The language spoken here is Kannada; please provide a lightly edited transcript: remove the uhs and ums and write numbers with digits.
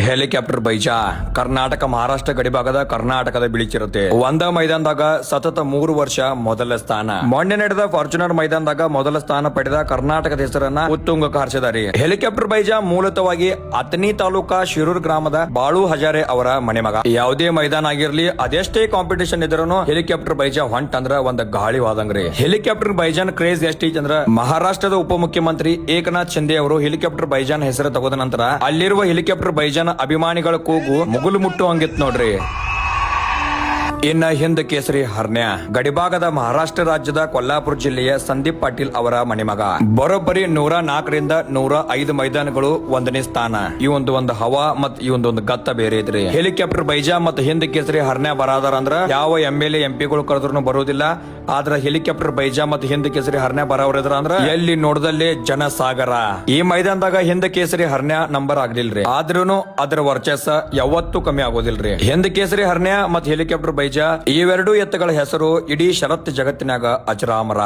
ಹೆಲಿಕಾಪ್ಟರ್ ಬೈಜಾ ಕರ್ನಾಟಕ ಮಹಾರಾಷ್ಟ್ರ ಗಡಿಭಾಗದ ಕರ್ನಾಟಕದ ಬಿಳಿಚಿರುತ್ತೆ. ಒಂದ ಮೈದಾನದಾಗ ಸತತ 3 ವರ್ಷ ಮೊದಲ ಸ್ಥಾನ. ಮೊನ್ನೆ ನಡೆದ ಫಾರ್ಚುನರ್ ಮೈದಾನದಾಗ ಮೊದಲ ಸ್ಥಾನ ಪಡೆದ ಕರ್ನಾಟಕದ ಹೆಸರನ್ನ ಉತ್ತುಂಗಕ್ಕೆ ಹಾರಿಸಿದ್ದಾರೆ. ಹೆಲಿಕಾಪ್ಟರ್ ಬೈಜಾ ಮೂಲತವಾಗಿ ಅತನಿ ತಾಲೂಕಾ ಶಿರೂರ್ ಗ್ರಾಮದ ಬಾಳು ಹಜಾರೆ ಅವರ ಮನೆ ಮಗ. ಯಾವುದೇ ಮೈದಾನ ಆಗಿರ್ಲಿ, ಅದೆಷ್ಟೇ ಕಾಂಪಿಟೇಷನ್ ಇದ್ರೂ ಹೆಲಿಕಾಪ್ಟರ್ ಬೈಜಾ ಹೊಂಟ್ ಅಂದ್ರ ಒಂದ್ ಗಾಳಿ ವಾದಂಗ್ರಿ. ಹೆಲಿಕಾಪ್ಟರ್ ಬೈಜಾನ್ ಕ್ರೇಜ್ ಎಷ್ಟೈತಿ ಅಂದ್ರ ಮಹಾರಾಷ್ಟ್ರದ ಉಪಮುಖ್ಯಮಂತ್ರಿ ಏಕನಾಥ್ ಶಿಂದೆ ಅವರು ಹೆಲಿಕಾಪ್ಟರ್ ಬೈಜಾನ್ ಹೆಸರು ತಗೋದ ನಂತರ ಅಲ್ಲಿರುವ ಹೆಲಿಕಾಪ್ಟರ್ ಬೈಜಾನ್ ಅಭಿಮಾನಿಗಳ ಕೂಗು ಮುಗುಲು ಮುಟ್ಟು ಹಂಗಿತ್ ನೋಡ್ರಿ. ಇನ್ನ ಹಿಂದ್ ಕೇಸರಿ ಹರ್ನ್ಯ ಗಡಿಭಾಗದ ಮಹಾರಾಷ್ಟ್ರ ರಾಜ್ಯದ ಕೊಲ್ಲಾಪುರ ಜಿಲ್ಲೆಯ ಸಂದೀಪ್ ಪಾಟೀಲ್ ಅವರ ಮನೆ ಮಗ. ಬರೋಬ್ಬರಿ 104ರಿಂದ 105 ಮೈದಾನಗಳು 1ನೇ ಸ್ಥಾನ. ಈ ಒಂದು ಹವಾ ಮತ್ ಈ ಒಂದು ಗತ್ತ ಬೇರೆ ಇದ್ರಿ. ಹೆಲಿಕಾಪ್ಟರ್ ಬೈಜಾ ಮತ್ ಹಿಂದ್ ಕೇಸರಿ ಹರ್ನ್ಯ ಬರಾದಾರ ಅಂದ್ರ ಯಾವ MLA MP ಗಳು ಕರೆದ್ರು ಬರೋದಿಲ್ಲ. ಆದ್ರ ಹೆಲಿಕಾಪ್ಟರ್ ಬೈಜಾ ಮತ್ ಹಿಂದ್ ಕೇಸರಿ ಹರ್ನ್ಯ ಬರೋರಿದ್ರ ಅಂದ್ರ ಎಲ್ಲಿ ನೋಡದಲ್ಲೇ ಜನಸಾಗರ. ಈ ಮೈದಾನದಾಗ ಹಿಂದ್ ಕೇಸರಿ ಹರ್ನ್ಯ ನಂಬರ್ ಆಗ್ಲಿಲ್ರಿ, ಆದ್ರೂನು ಅದ್ರ ವರ್ಚಸ್ಸ ಯಾವತ್ತೂ ಕಮ್ಮಿ ಆಗೋದಿಲ್ರಿ. ಹಿಂದ್ ಕೇಸರಿ ಹರ್ನ್ಯ ಮತ್ ಹೆಲಿಕಾಪ್ಟರ್ ಬೈಜಾ ಇವೆರಡೂ ಎತ್ತುಗಳ ಹೆಸರು ಇಡೀ ಶರತ್ ಜಗತ್ತಿನಾಗ ಅಜರಾಮರ.